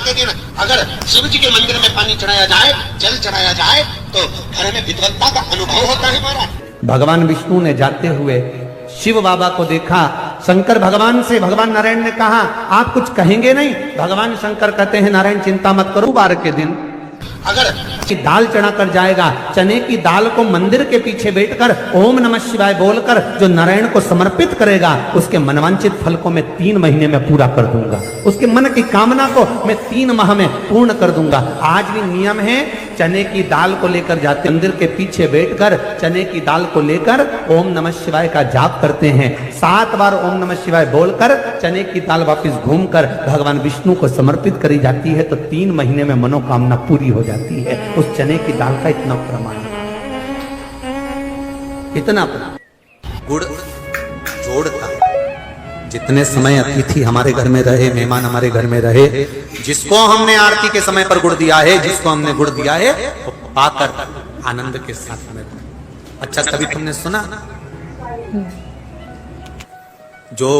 के दिन अगर शिव जी के मंदिर में पानी चढ़ाया जाए, जल चढ़ाया जाए, तो घर में विद्वत्ता का अनुभव होता है महाराज। भगवान विष्णु ने जाते हुए शिव बाबा को देखा। शंकर भगवान से, भगवान नारायण ने कहा आप कुछ कहेंगे नहीं? भगवान शंकर कहते हैं नारायण चिंता मत करो, बार के दिन अगर दाल चढ़ा कर जाएगा, चने की दाल को मंदिर के पीछे बैठकर ओम नमः शिवाय बोलकर जो नारायण को समर्पित करेगा, उसके मनवांचित फल को मैं 3 महीने में पूरा कर दूंगा, उसके मन की कामना को मैं 3 माह में पूर्ण कर दूंगा। आज भी नियम है, चने की दाल को लेकर जाते मंदिर के पीछे बैठकर चने की दाल को लेकर ओम नमः शिवाय का जाप करते हैं। 7 बार ओम नमः शिवाय बोलकर चने की दाल वापस घूमकर भगवान विष्णु को समर्पित करी जाती है, तो 3 महीने में मनोकामना पूरी हो जाती है। उस चने की दाल का इतना प्रमाण है, इतना गुड़ जोड़ता है। जितने समय अतिथि हमारे घर में रहे, मेहमान हमारे घर में रहे, जिसको हमने आरती के समय पर गुड़ दिया है, जिसको हमने गुड़ दिया है, वो पाकर आनंद के साथ में। अच्छा, कभी तुमने सुना जो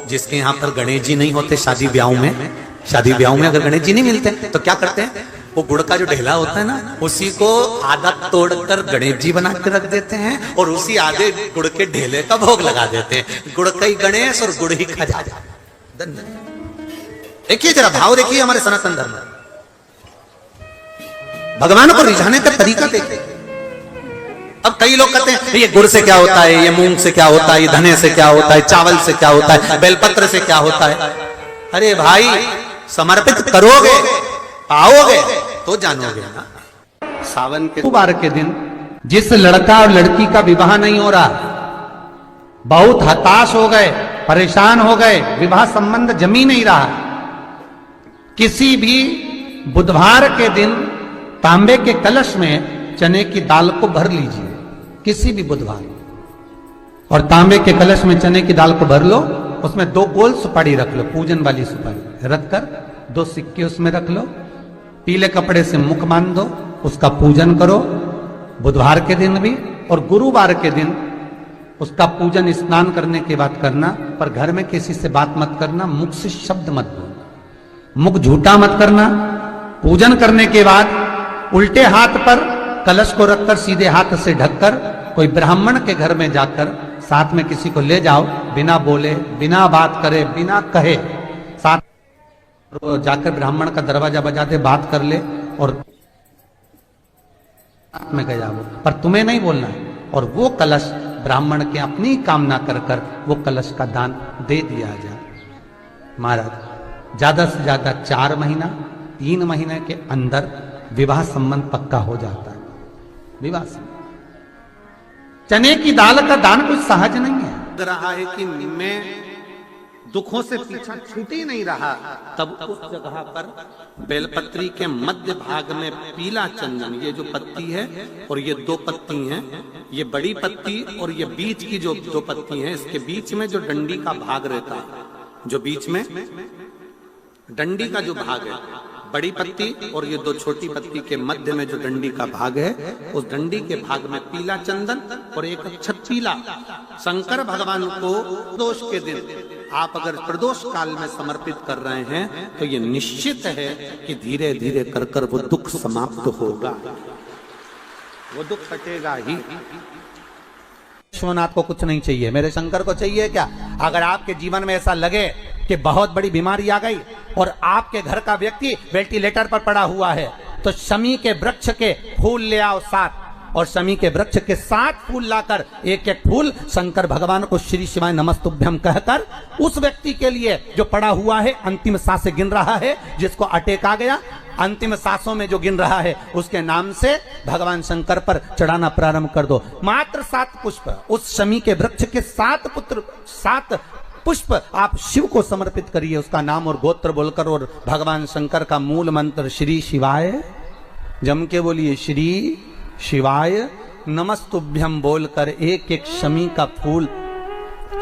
जिसके यहाँ पर गणेश जी नहीं होते, शादी ब्याह में अगर गणेश जी नहीं मिलते तो क्या करते हैं, वो गुड़ का जो ढेला होता है ना, उसी को आधा तोड़कर गणेश जी बना के रख देते हैं और उसी आधे गुड़ के ढेले का भोग लगा देते हैं। गुड़ का ही गणेश और गुड़ ही खजा। देखिए जरा भाव देखिए हमारे सनातन धर्म में, भगवान को रिझाने का तरीका देखिए। अब कई लोग कहते हैं ये गुड़ से क्या होता है, ये मूंग से क्या होता है, ये धने से क्या होता है, चावल से क्या होता है, बेलपत्र से क्या होता है। अरे भाई, समर्पित करोगे, पाओगे तो जानोगे ना। सावन के बार के दिन जिस लड़का और लड़की का विवाह नहीं हो रहा, बहुत हताश हो गए, परेशान हो गए, विवाह संबंध जमी नहीं रहा, किसी भी बुधवार के दिन तांबे के कलश में चने की दाल को भर लीजिए, किसी भी बुधवार, और तांबे के कलश में चने की दाल को भर लो, उसमें 2 गोल सुपारी रख लो, पूजन वाली सुपारी रखकर 2 सिक्के उसमें रख लो, पीले कपड़े से मुख बांध दो, उसका पूजन करो बुधवार के दिन भी, और गुरुवार के दिन उसका पूजन स्नान करने के बाद करना। पर घर में किसी से बात मत करना, मुख से शब्द मत बोलना, मुख झूठा मत करना। पूजन करने के बाद उल्टे हाथ पर कलश को रखकर सीधे हाथ से ढककर कोई ब्राह्मण के घर में जाकर साथ में किसी को ले जाओ, बिना बोले, बिना बात करे, बिना कहे, साथ जाकर ब्राह्मण का दरवाजा बजा दे, बात कर ले और में गया वो, पर तुम्हें नहीं बोलना है। और वो कलश ब्राह्मण के अपनी कामना कर कर वो कलश का दान दे दिया जाए। महाराज, ज्यादा से ज्यादा 4 महीना 3 महीने के अंदर विवाह संबंध पक्का हो जाता है। विवाह संबंध, चने की दाल का दान कुछ सहज नहीं है। लग रहा है कि मैं दुखों से पीछा छूट ही नहीं रहा, तब उस जगह पर बेलपत्री के मध्य भाग में पीला चंदन, ये जो पत्ती है और ये 2 पत्ती हैं, ये बड़ी पत्ती और ये बीच की जो 2 पत्ती हैं, इसके बीच में जो डंडी का भाग रहता है, जो बीच में डंडी का जो भाग है, बड़ी पत्ती और ये 2 छोटी पत्ती के मध्य में जो डंडी का भाग है, उस डंडी के भाग में पीला चंदन और एक अक्षत पीला। शंकर भगवान को प्रदोष के दिन आप अगर प्रदोष काल में समर्पित कर रहे हैं, तो ये निश्चित है कि धीरे धीरे कर कर वो दुख समाप्त होगा, वो दुख हटेगा ही। विश्वनाथ को कुछ नहीं चाहिए, मेरे शंकर को चाहिए क्या? अगर आपके जीवन में ऐसा लगे कि बहुत बड़ी बीमारी आ गई और आपके घर का व्यक्ति वेंटिलेटर पर पड़ा हुआ है, तो शमी के वृक्ष के फूल ले आओ 7, और शमी के वृक्ष के 7 फूल लाकर एक एक फूल शंकर भगवान को श्री शिवाय नमस्तुभ्यम कहकर उस व्यक्ति के लिए जो पड़ा हुआ है, अंतिम सांसें गिन रहा है, जिसको अटैक आ गया, अंतिम सांसों में जो गिन रहा है, उसके नाम से भगवान शंकर पर चढ़ाना प्रारंभ कर दो। मात्र 7 पुष्प, उस शमी के वृक्ष के 7 पुष्प आप शिव को समर्पित करिए, उसका नाम और गोत्र बोलकर, और भगवान शंकर का मूल मंत्र श्री शिवाय, जम के बोलिए श्री शिवाय नमस्तुभ्यम बोलकर एक एक शमी का फूल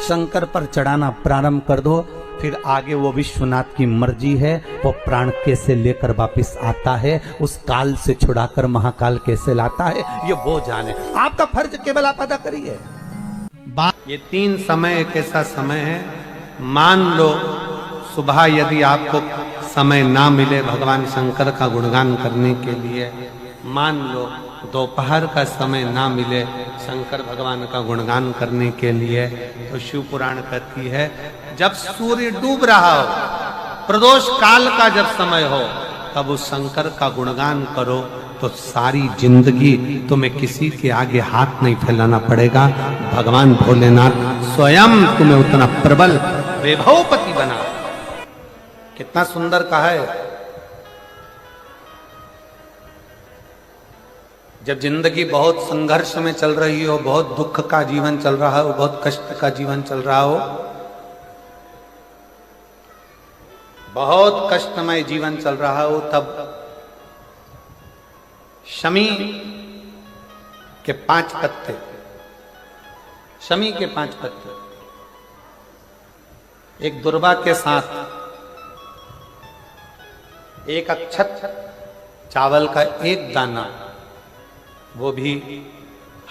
शंकर पर चढ़ाना प्रारंभ कर दो। फिर आगे वो विश्वनाथ की मर्जी है, वो प्राण कैसे लेकर वापिस आता है, उस काल से छुड़ाकर महाकाल कैसे लाता है, ये वो जाने। आपका फर्ज केवल आप अदा करिए। ये 3 समय एक ऐसा समय है, मान लो सुबह यदि आपको समय ना मिले भगवान शंकर का गुणगान करने के लिए, मान लो दोपहर का समय ना मिले शंकर भगवान का गुणगान करने के लिए, तो शिव पुराण कहती है जब सूर्य डूब रहा हो, प्रदोष काल का जब समय हो, तब उस शंकर का गुणगान करो तो सारी जिंदगी तुम्हें किसी के आगे हाथ नहीं फैलाना पड़ेगा। भगवान भोलेनाथ स्वयं तुम्हें उतना प्रबल वैभवपति बना। कितना सुंदर कहा है। जब जिंदगी बहुत संघर्ष में चल रही हो, बहुत दुख का जीवन चल रहा हो, बहुत कष्ट का जीवन चल रहा हो, बहुत कष्टमय जीवन चल रहा हो, तब शमी के 5 पत्ते, शमी के 5 पत्ते, एक दुर्वा के साथ एक अक्षत चावल का एक दाना, वो भी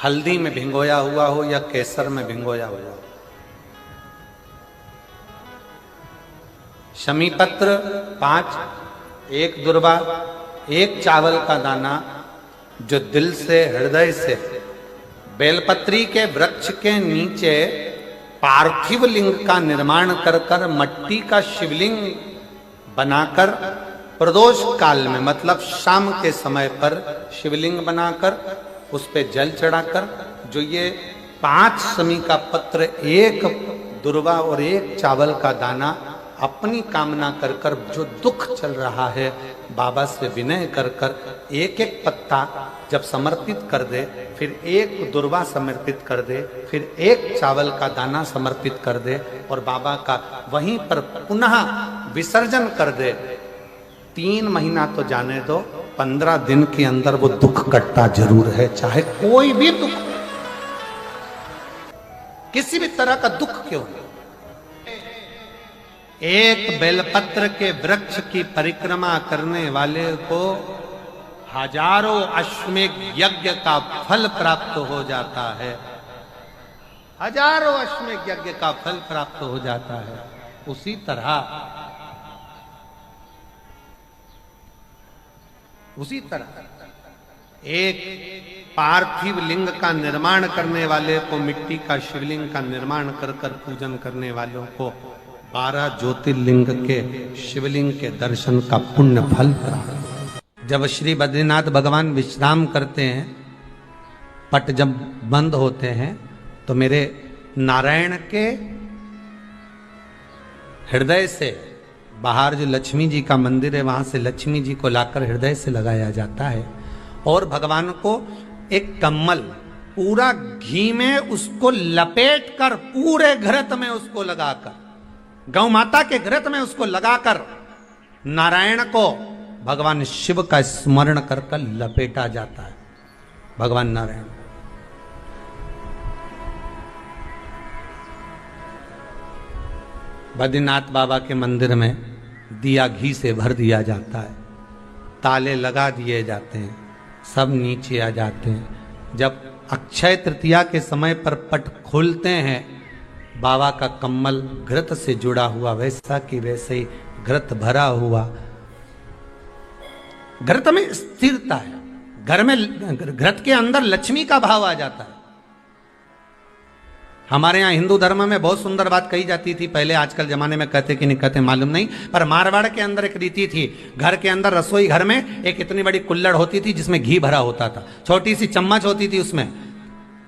हल्दी में भिंगोया हुआ हो या केसर में भिंगोया हुआ हो, शमी पत्र 5, एक दुर्वा, एक चावल का दाना, जो दिल से हृदय से बेलपत्री के वृक्ष के नीचे पार्थिव लिंग का निर्माण कर कर मट्टी का शिवलिंग बनाकर प्रदोष काल में, मतलब शाम के समय पर शिवलिंग बनाकर उस पे जल चढ़ाकर, जो ये 5 शमी का पत्र, एक दुर्वा और एक चावल का दाना, अपनी कामना कर कर, जो दुख चल रहा है बाबा से विनय कर कर एक एक पत्ता जब समर्पित कर दे, फिर एक दुर्वा समर्पित कर दे, फिर एक चावल का दाना समर्पित कर दे और बाबा का वहीं पर पुनः विसर्जन कर दे, 3 महीना तो जाने दो, 15 दिन के अंदर वो दुख कटता जरूर है, चाहे कोई भी दुख, किसी भी तरह का दुख क्यों हो। एक बेलपत्र के वृक्ष की परिक्रमा करने वाले को हजारों अश्वमेध यज्ञ का फल प्राप्त हो जाता है, हजारों अश्वमेध यज्ञ का फल प्राप्त हो जाता है। उसी तरह एक पार्थिव लिंग का निर्माण करने वाले को, मिट्टी का शिवलिंग का निर्माण कर कर पूजन करने वालों को 12 ज्योतिर्लिंग के शिवलिंग के दर्शन का पुण्य फल प्राप्त। जब श्री बद्रीनाथ भगवान विश्राम करते हैं, पट जब बंद होते हैं, तो मेरे नारायण के हृदय से बाहर जो लक्ष्मी जी का मंदिर है, वहां से लक्ष्मी जी को लाकर हृदय से लगाया जाता है और भगवान को एक कम्मल पूरा घी में उसको लपेट कर, पूरे घृत में उसको लगाकर, गौ माता के घृत में उसको लगाकर नारायण को भगवान शिव का स्मरण कर कर लपेटा जाता है। भगवान नारायण बद्रीनाथ बाबा के मंदिर में दिया घी से भर दिया जाता है, ताले लगा दिए जाते हैं, सब नीचे आ जाते हैं। जब अक्षय तृतीया के समय पर पट खोलते हैं, बाबा का कम्मल घृत से जुड़ा हुआ वैसा कि वैसे ही घृत भरा हुआ, घृत में स्थिरता है, घर में घृत के अंदर लक्ष्मी का भाव आ जाता है। हमारे यहाँ हिंदू धर्म में बहुत सुंदर बात कही जाती थी पहले, आजकल जमाने में कहते कि नहीं कहते मालूम नहीं, पर मारवाड़ के अंदर एक रीति थी, घर के अंदर रसोई घर में एक इतनी बड़ी कुल्हड़ होती थी जिसमें घी भरा होता था, छोटी सी चम्मच होती थी, उसमें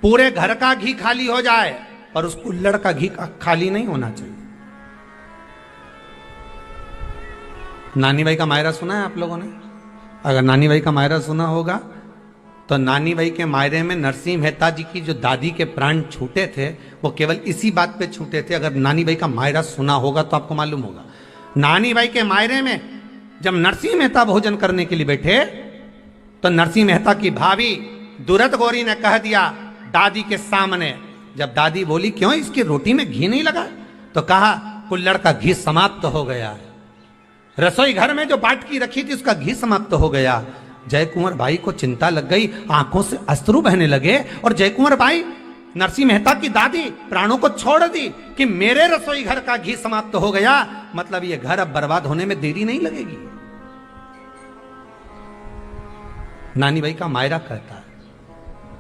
पूरे घर का घी खाली हो जाए पर उस कुल्हड़ का घी खाली नहीं होना चाहिए। नानी भाई का मायरा सुना है आप लोगों ने? अगर नानी भाई का मायरा सुना होगा तो नानी भाई के मायरे में नरसिंह मेहता जी की जो दादी के प्राण छूटे थे वो केवल इसी बात पे छूटे थे। अगर नानी भाई का मायरा सुना होगा तो आपको मालूम होगा, नानी भाई के मायरे में जब नरसिंह मेहता भोजन करने के लिए बैठे तो नरसिंह मेहता की भाभी दुरत गौरी ने कह दिया दादी के सामने, जब दादी बोली क्यों इसकी रोटी में घी नहीं लगा, तो कहा कुल्हड़ का घी समाप्त हो गया है, रसोई घर में जो बाटकी रखी थी उसका घी समाप्त हो गया। जय कुंवर भाई को चिंता लग गई, आंखों से अश्रु बहने लगे और जय कुंवर भाई नरसिंह मेहता की दादी प्राणों को छोड़ दी कि मेरे रसोई घर का घी समाप्त हो गया, मतलब ये घर अब बर्बाद होने में देरी नहीं लगेगी। नानी भाई का मायरा कहता है,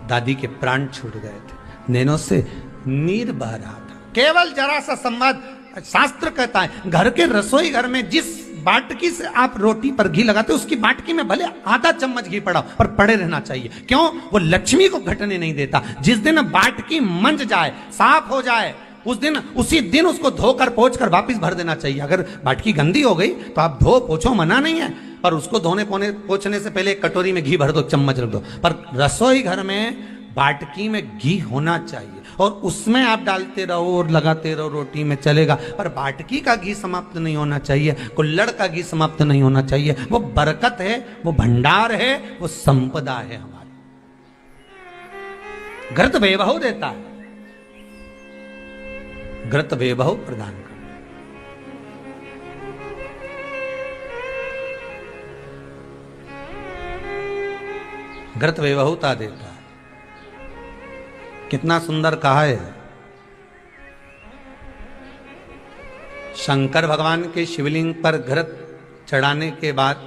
दादी के प्राण छूट गए थे, नैनों से नीर बह रहा था, केवल जरा सा संवाद। शास्त्र कहता है घर के रसोई घर में जिस बाटकी से आप रोटी पर घी लगाते हो उसकी बाटकी में भले आधा चम्मच घी पड़ा पर पड़े रहना चाहिए। क्यों? वो लक्ष्मी को घटने नहीं देता। जिस दिन बाटकी मंज जाए, साफ हो जाए, उसी दिन उसको धोकर पोंछ कर वापस भर देना चाहिए। अगर बाटकी गंदी हो गई तो आप धो पोछो, मना नहीं है, पर उसको धोने पोछने से पहले एक कटोरी में घी भर दो, चम्मच रख दो। पर रसोई घर में बाटकी में घी होना चाहिए और उसमें आप डालते रहो और लगाते रहो, रोटी में चलेगा, पर बाटकी का घी समाप्त नहीं होना चाहिए, कुल्हड़ का घी समाप्त नहीं होना चाहिए। वो बरकत है, वो भंडार है, वो संपदा है हमारी। घृत वैभव देता है, घृत वैभव प्रदान कर। घृत वैभवता देता है। कितना सुंदर कहा है। शंकर भगवान के शिवलिंग पर घृत चढ़ाने के बाद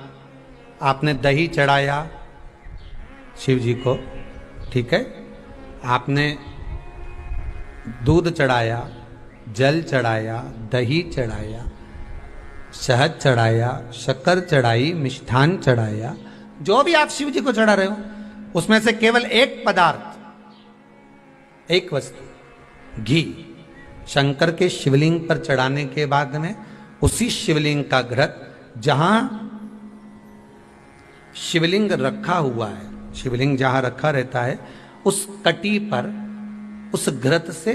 आपने दही चढ़ाया शिव जी को, ठीक है, आपने दूध चढ़ाया, जल चढ़ाया, दही चढ़ाया, शहद चढ़ाया, शक्कर चढ़ाई, मिष्ठान चढ़ाया, जो भी आप शिव जी को चढ़ा रहे हो उसमें से केवल एक पदार्थ, एक वस्तु, घी, शंकर के शिवलिंग पर चढ़ाने के बाद में उसी शिवलिंग का घृत, जहां शिवलिंग रखा हुआ है, शिवलिंग जहां रखा रहता है उस कटी पर उस घृत से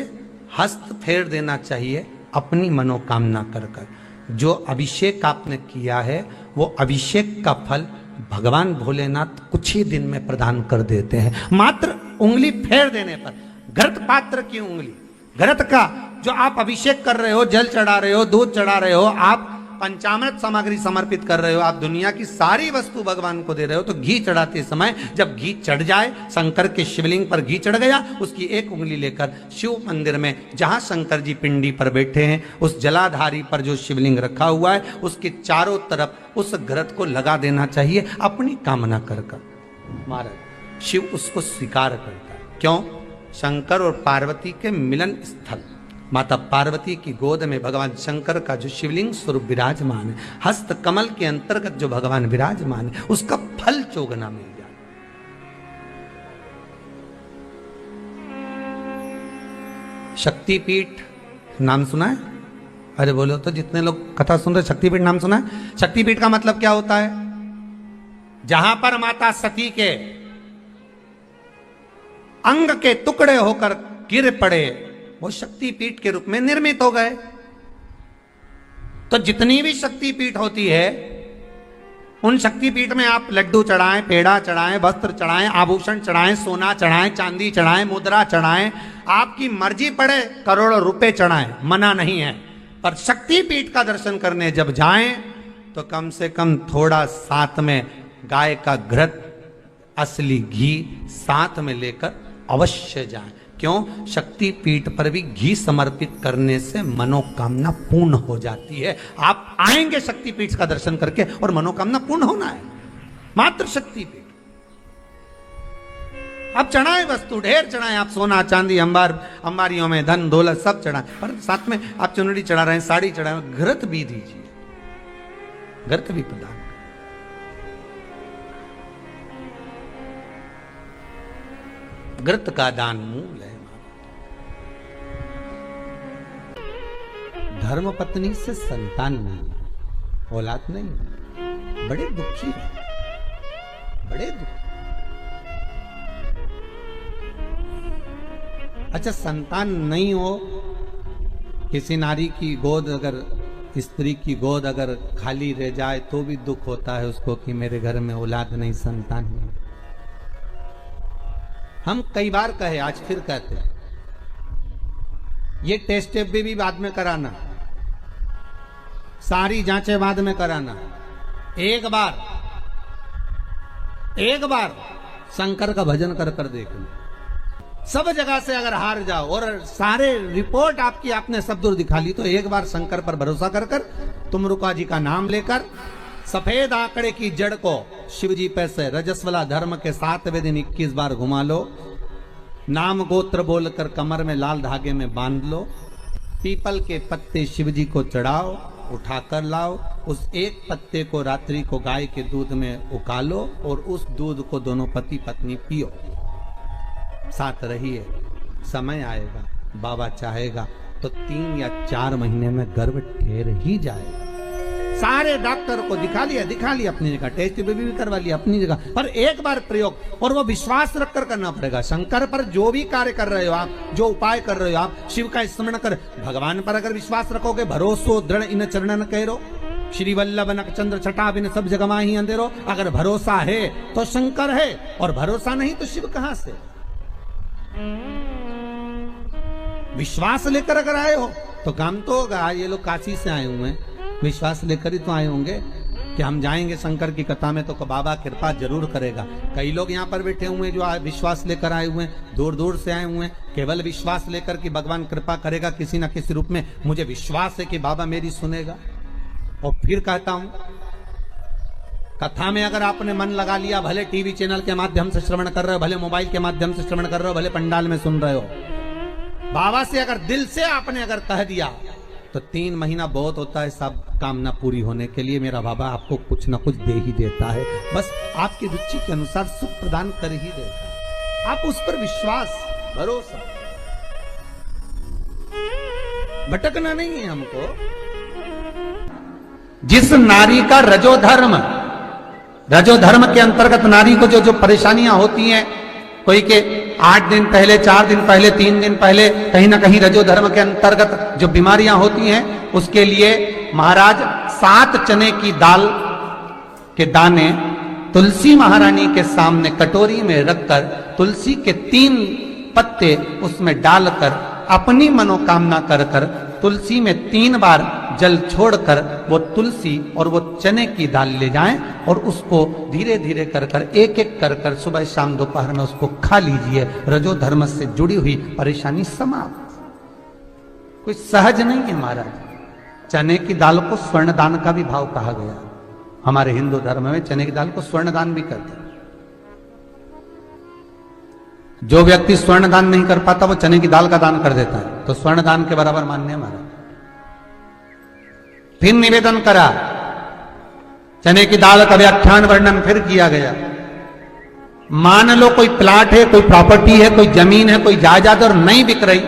हस्त फेर देना चाहिए अपनी मनोकामना कर कर। जो अभिषेक आपने किया है वो अभिषेक का फल भगवान भोलेनाथ कुछ ही दिन में प्रदान कर देते हैं। मात्र उंगली फेर देने पर, घृत पात्र की उंगली, घृत का जो आप अभिषेक कर रहे हो, जल चढ़ा रहे हो, दूध चढ़ा रहे हो, आप पंचामृत सामग्री समर्पित कर रहे हो, आप दुनिया की सारी वस्तु भगवान को दे रहे हो, तो घी चढ़ाते समय जब घी चढ़ जाए, शंकर के शिवलिंग पर घी चढ़ गया, उसकी एक उंगली लेकर शिव मंदिर में जहां शंकर जी पिंडी पर बैठे हैं उस जलाधारी पर जो शिवलिंग रखा हुआ है उसके चारों तरफ उस घृत को लगा देना चाहिए अपनी कामना कर कर। महाराज शिव उसको स्वीकार करता है। क्यों? शंकर और पार्वती के मिलन स्थल, माता पार्वती की गोद में भगवान शंकर का जो शिवलिंग स्वरूप विराजमान है, हस्त कमल के अंतर्गत जो भगवान विराजमान है, उसका फल चौगुना मिल जाए। शक्तिपीठ नाम सुना है? अरे बोलो तो, जितने लोग कथा सुन रहे, शक्तिपीठ नाम सुना है? शक्तिपीठ का मतलब क्या होता है? जहां पर माता सती के अंग के टुकड़े होकर गिर पड़े वो शक्तिपीठ के रूप में निर्मित हो गए। तो जितनी भी शक्तिपीठ होती है उन शक्तिपीठ में आप लड्डू चढ़ाएं, पेड़ा चढ़ाएं, वस्त्र चढ़ाएं, आभूषण चढ़ाएं, सोना चढ़ाएं, चांदी चढ़ाएं, मुद्रा चढ़ाएं, आपकी मर्जी पड़े करोड़ों रुपए चढ़ाएं, मना नहीं है। पर शक्तिपीठ का दर्शन करने जब जाएं तो कम से कम थोड़ा साथ में गाय का घृत, असली घी साथ में लेकर अवश्य जाएं। क्यों? शक्तिपीठ पर भी घी समर्पित करने से मनोकामना पूर्ण हो जाती है। आप आएंगे शक्तिपीठ का दर्शन करके और मनोकामना पूर्ण होना है। मात्र शक्तिपीठ। आप चढ़ाएं वस्तु, ढेर चढ़ाएं, आप सोना चांदी अंबारियों में धन दौलत सब चढ़ाएं, पर साथ में आप चुनरी चढ़ा रहे हैं, साड़ी चढ़ा रहे हैं, घृत भी दीजिए, घृत भी प्रदान। घृत का दान मूल है। धर्म पत्नी से संतान नहीं, औलाद नहीं, बड़े दुखी है, बड़े दुखी। अच्छा, संतान नहीं हो, किसी नारी की गोद अगर, स्त्री की गोद अगर खाली रह जाए तो भी दुख होता है उसको कि मेरे घर में औलाद नहीं, संतान नहीं। हम कई बार कहे, आज फिर कहते हैं, ये टेस्ट भी बाद में कराना, सारी जांचें बाद में कराना। एक बार शंकर का भजन कर कर देख लो, सब जगह से अगर हार जाओ और सारे रिपोर्ट आपकी आपने सब दूर दिखा ली, तो एक बार शंकर पर भरोसा कर कर तुमरुका जी का नाम लेकर सफेद आंकड़े की जड़ को शिवजी पे से रजस्वला धर्म के 7वें दिन 21 बार घुमा लो, नाम गोत्र बोलकर कमर में लाल धागे में बांध लो, पीपल के पत्ते शिवजी को चढ़ाओ, उठाकर लाओ, उस एक पत्ते को रात्रि को गाय के दूध में उकालो और उस दूध को दोनों पति पत्नी पियो, साथ रहिए। समय आएगा, बाबा चाहेगा तो 3 या 4 महीने में गर्भ ठहर ही जाएगा। सारे डॉक्टर को दिखा लिया अपनी जगह, टेस्ट भी करवा लिया अपनी जगह, पर एक बार प्रयोग, और वो विश्वास रखकर करना पड़ेगा। शंकर पर जो भी कार्य कर रहे हो आप, जो उपाय कर रहे हो आप, शिव का स्मरण कर, भगवान पर अगर विश्वास रखोगे, भरोसो दृढ़ इन चरणन कहो, श्री वल्लभ नक चंद्र छटा बिन सब जगमा ही अंधेरो। अगर भरोसा है तो शंकर है, और भरोसा नहीं तो शिव कहां से। विश्वास लेकर अगर आए हो तो काम तो होगा। ये लोग काशी से आए हुए हैं, विश्वास लेकर ही तो आए होंगे कि हम जाएंगे शंकर की कथा में तो बाबा कृपा जरूर करेगा। कई लोग यहाँ पर बैठे हुए हैं जो विश्वास लेकर आए हुए हैं, दूर दूर से आए हुए हैं, केवल विश्वास लेकर कि भगवान कृपा करेगा किसी न किसी रूप में, मुझे विश्वास है कि बाबा मेरी सुनेगा। और फिर कहता हूं, कथा में अगर आपने मन लगा लिया, भले टीवी चैनल के माध्यम से श्रवण कर रहे हो, भले मोबाइल के माध्यम से श्रवण कर रहे हो, भले पंडाल में सुन रहे हो, बाबा से अगर दिल से आपने अगर कह दिया तो 3 महीना बहुत होता है सब कामना पूरी होने के लिए। मेरा बाबा आपको कुछ ना कुछ दे ही देता है, बस आपकी रुचि के अनुसार सुख प्रदान कर ही देता है। आप उस पर विश्वास, भरोसा, भटकना नहीं है हमको। जिस नारी का रजोधर्म के अंतर्गत नारी को जो परेशानियां होती हैं, कोई के 8 दिन पहले, 4 दिन पहले, 3 दिन पहले कहीं ना कहीं रजोधर्म के अंतर्गत जो बीमारियां होती हैं, उसके लिए महाराज 7 चने की दाल के दाने तुलसी महारानी के सामने कटोरी में रखकर तुलसी के 3 पत्ते उसमें डालकर अपनी मनोकामना कर कर तुलसी में 3 बार जल छोड़कर वो तुलसी और वो चने की दाल ले जाएं और उसको धीरे धीरे कर कर एक एक कर कर सुबह शाम दोपहर में उसको खा लीजिए। रजो धर्म से जुड़ी हुई परेशानी समाप्त। कोई सहज नहीं है महाराज। चने की दाल को स्वर्ण दान का भी भाव कहा गया। हमारे हिंदू धर्म में चने की दाल को स्वर्ण दान भी करते हैं। जो व्यक्ति स्वर्ण दान नहीं कर पाता वो चने की दाल का दान कर देता है, तो स्वर्ण दान के बराबर मान्य हमारा। फिर निवेदन करा, चने की दाल का व्याख्यान वर्णन फिर किया गया। मान लो कोई प्लाट है, कोई प्रॉपर्टी है, कोई जमीन है, कोई जायदाद और नहीं बिक रही,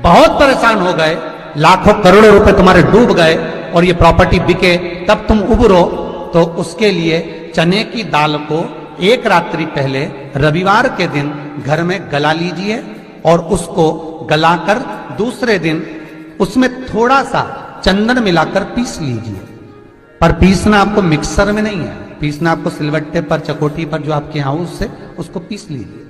बहुत परेशान हो गए, लाखों करोड़ों रुपए तुम्हारे डूब गए और ये प्रॉपर्टी बिके तब तुम उबरो, तो उसके लिए चने की दाल को एक रात्रि पहले रविवार के दिन घर में गला लीजिए और उसको गलाकर दूसरे दिन उसमें थोड़ा सा चंदन मिलाकर पीस लीजिए। पर पीसना आपको मिक्सर में नहीं है, पीसना आपको सिलवट्टे पर, चकोटी पर जो आपके यहाँ उससे उसको पीस लीजिए।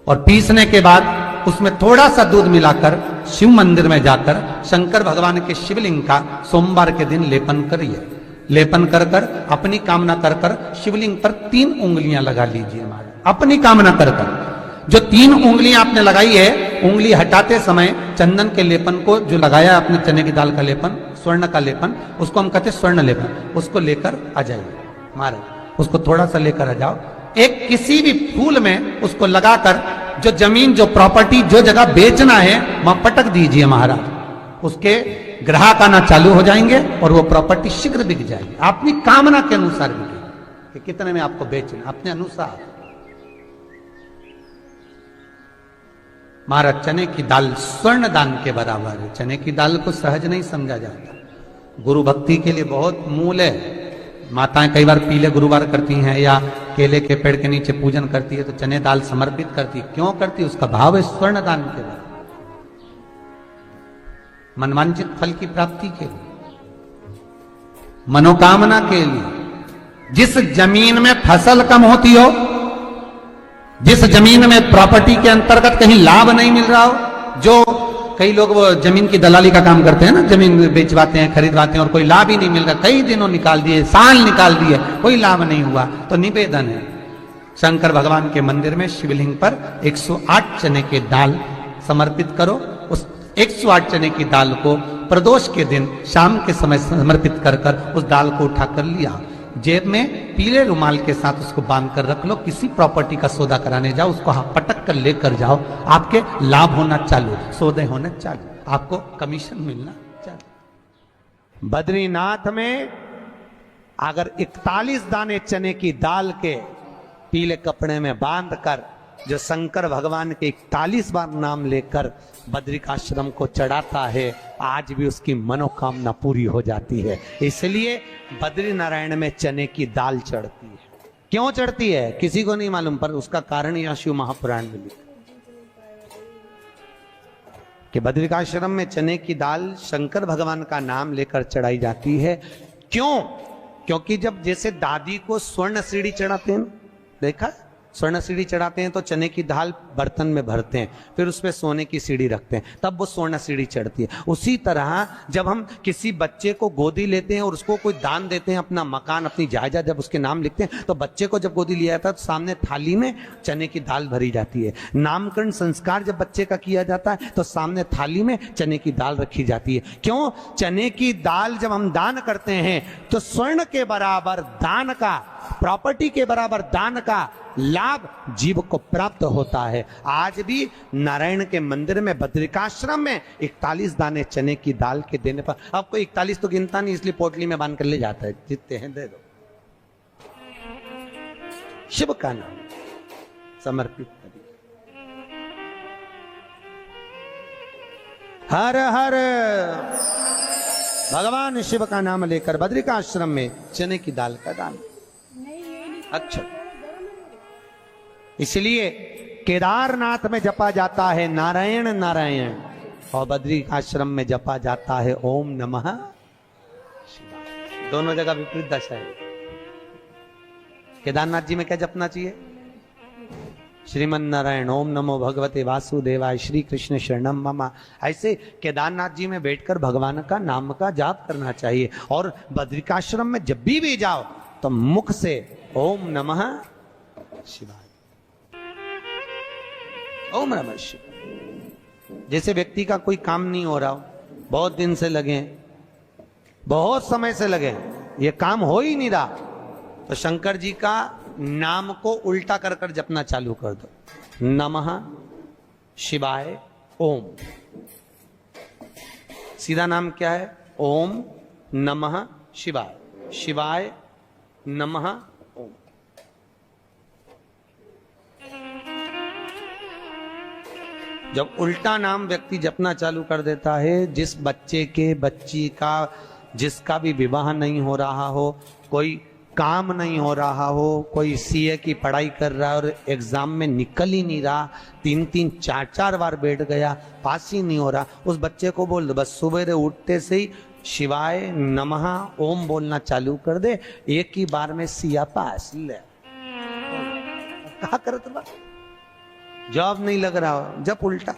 और पीसने के बाद उसमें थोड़ा सा दूध मिलाकर शिव मंदिर में जाकर शंकर भगवान के शिवलिंग का सोमवार के दिन लेपन करिए। लेपन कर कर अपनी कामना कर कर शिवलिंग पर 3 उंगलियां लगा लीजिए महाराज, अपनी कामना कर कर। जो 3 उंगलियां आपने लगाई है, उंगली हटाते समय चंदन के लेपन को जो लगाया आपने, चने की दाल का लेपन, स्वर्ण का लेपन, उसको हम कहते स्वर्ण लेपन, उसको लेकर आ जाइए महाराज। उसको थोड़ा सा लेकर आ जाओ, एक किसी भी फूल में उसको लगाकर जो जमीन, जो प्रॉपर्टी, जो जगह बेचना है वहां पटक दीजिए महाराज। उसके ग्राहक आना चालू हो जाएंगे और वो प्रॉपर्टी शीघ्र बिक जाएगी। अपनी कामना के अनुसार बिकेगी कि कितने में आपको बेचना, अपने अनुसार। महाराज चने की दाल स्वर्ण दान के बराबर है। चने की दाल को सहज नहीं समझा जाता। गुरु भक्ति के लिए बहुत मूल है। माताएं कई बार पीले गुरुवार करती हैं या केले के पेड़ के नीचे पूजन करती है तो चने दाल समर्पित करती है। क्यों करती है? उसका भाव है स्वर्ण दान के बराबर, मनवांचित फल की प्राप्ति के लिए, मनोकामना के लिए। जिस जमीन में फसल कम होती हो, जिस जमीन में प्रॉपर्टी के अंतर्गत कहीं लाभ नहीं मिल रहा हो, जो कई लोग वो जमीन की दलाली का काम करते हैं ना, जमीन बेचवाते हैं, खरीदवाते हैं और कोई लाभ ही नहीं मिल रहा, कई दिनों निकाल दिए, साल निकाल दिए, कोई लाभ नहीं हुआ, तो निवेदन है शंकर भगवान के मंदिर में शिवलिंग पर 108 चने के दाल समर्पित करो। उस 108 चने की दाल को प्रदोष के दिन शाम के समय समर्पित कर कर उस दाल को उठाकर लिया, जेब में पीले रुमाल के साथ उसको बांध कर रख लो। किसी प्रॉपर्टी का सौदा कराने जाओ, उसको पटक कर लेकर जाओ, आपके लाभ होना चालू, सौदे होने चालू, आपको कमीशन मिलना चालू। बद्रीनाथ में अगर 41 दाने चने की दाल के पीले कपड़े में बांध कर जो शंकर भगवान के 41 बार नाम लेकर बद्रिकाश्रम को चढ़ाता है, आज भी उसकी मनोकामना पूरी हो जाती है। इसलिए बद्री नारायण में चने की दाल चढ़ती है। क्यों चढ़ती है किसी को नहीं मालूम, पर उसका कारण यह शिव महापुराण में लिखा कि बद्रिकाश्रम में चने की दाल शंकर भगवान का नाम लेकर चढ़ाई जाती है। क्यों? क्योंकि जब जैसे दादी को स्वर्ण सीढ़ी चढ़ाते हैं, देखा स्वर्ण सीढ़ी चढ़ाते हैं तो चने की दाल बर्तन में भरते हैं, फिर उस पर सोने की सीढ़ी रखते हैं, तब वो स्वर्ण सीढ़ी चढ़ती है। उसी तरह जब हम किसी बच्चे को गोदी लेते हैं और उसको कोई दान देते हैं, अपना मकान अपनी जायदाद जब उसके नाम लिखते हैं, तो बच्चे को जब गोदी लिया जाता है तो सामने थाली में चने की दाल भरी जाती है। नामकरण संस्कार जब बच्चे का किया जाता है तो सामने थाली में चने की दाल रखी जाती है। क्यों? चने की दाल जब हम दान करते हैं तो स्वर्ण के बराबर दान का, प्रॉपर्टी के बराबर दान का लाभ जीव को प्राप्त होता है। आज भी नारायण के मंदिर में बद्रिकाश्रम में 41 दाने चने की दाल के देने पर, आपको 41 तो गिनता नहीं इसलिए पोटली में बांध कर ले जाता है, जितने हैं दे दो, शिव का नाम समर्पित करिए। हर हर भगवान शिव का नाम लेकर बद्रिकाश्रम में चने की दाल का दान। अच्छा, इसलिए केदारनाथ में जपा जाता है नारायण नारायण, और बद्री आश्रम में जपा जाता है ओम नमः शिवाय। दोनों जगह विपरीत दशा है। केदारनाथ जी में क्या जपना चाहिए? श्रीमन नारायण, ओम नमो भगवते वासुदेवाय, श्री कृष्ण शरणम मम। ऐसे केदारनाथ जी में बैठकर भगवान का नाम का जाप करना चाहिए। और बद्रिकाश्रम में जब भी जाओ तो मुख से ओम नमः शिवाय, ओम नमः शिवाय। जैसे व्यक्ति का कोई काम नहीं हो रहा हो, बहुत दिन से लगे, बहुत समय से लगे, ये काम हो ही नहीं रहा, तो शंकर जी का नाम को उल्टा कर कर जपना चालू कर दो। नमः शिवाय ओम। सीधा नाम क्या है? ओम नमः शिवाय, शिवाय नमः ओम। जब उल्टा नाम व्यक्ति जपना चालू कर देता है, जिस बच्चे के, बच्ची का, जिसका भी विवाह नहीं हो रहा हो, कोई काम नहीं हो रहा हो, कोई सीए की पढ़ाई कर रहा है और एग्जाम में निकल ही नहीं रहा, 3-3, 4-4 बार बैठ गया, पास ही नहीं हो रहा, उस बच्चे को बोल दो बस सुबह उठते से ही शिवाय नमः ओम बोलना चालू कर दे, एक ही बार में सिया पास ले। कहा करत बा, जॉब नहीं लग रहा हो, जब उल्टा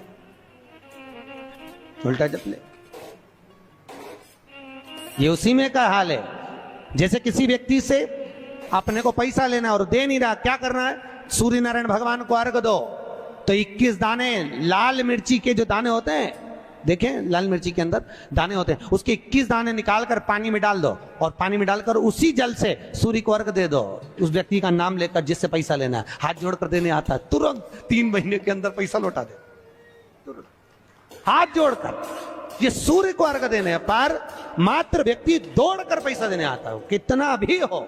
उल्टा जप ले। ये उसी में का हाल है। जैसे किसी व्यक्ति से अपने को पैसा लेना और दे नहीं रहा, क्या करना है? सूर्य नारायण भगवान को अर्घ दो। तो 21 दाने लाल मिर्ची के जो दाने होते हैं, देखें लाल मिर्ची के अंदर दाने होते हैं, उसके 21 दाने निकालकर पानी में डाल दो और पानी में डालकर उसी जल से सूर्य को अर्घ दे दो। उस व्यक्ति का नाम लेकर जिससे पैसा लेना है, हाथ जोड़कर देने आता है, तुरंत 3 महीने के अंदर पैसा लौटा दे, तुरंत हाथ जोड़कर। ये सूर्य को अर्घ देने पर मात्र व्यक्ति दौड़कर पैसा देने आता है, कितना भी हो,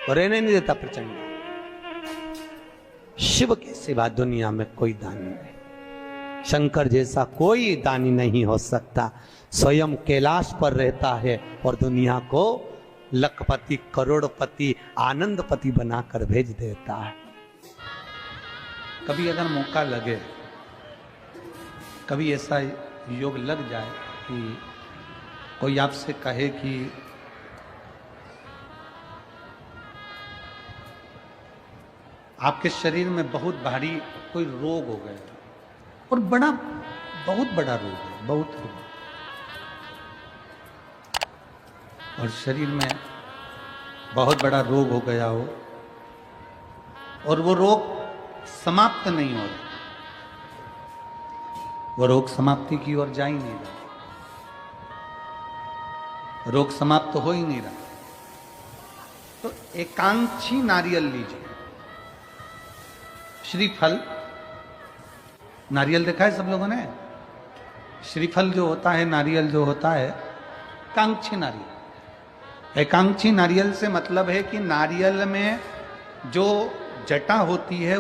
रहने नहीं देता प्रचंड। शिव के सिवा दुनिया में कोई दानी नहीं, शंकर जैसा कोई दानी नहीं हो सकता। स्वयं कैलाश पर रहता है और दुनिया को लखपति, करोड़पति, आनंदपति बनाकर भेज देता है। कभी अगर मौका लगे, कभी ऐसा योग लग जाए कि कोई आपसे कहे कि आपके शरीर में बहुत भारी कोई रोग हो गया और बहुत बड़ा रोग है, बहुत रोग, और शरीर में बहुत बड़ा रोग हो गया हो और वो रोग समाप्त नहीं हो रहा, वो रोग समाप्ति की ओर जा ही नहीं रहा, रोग समाप्त हो ही नहीं रहा। तो एकांक्षी नारियल लीजिए, श्रीफल, नारियल देखा है सब लोगों ने? श्रीफल जो होता है, नारियल जो होता है, एकांक्षी नारियल। एकांक्षी नारियल से मतलब है कि नारियल में जो जटा होती है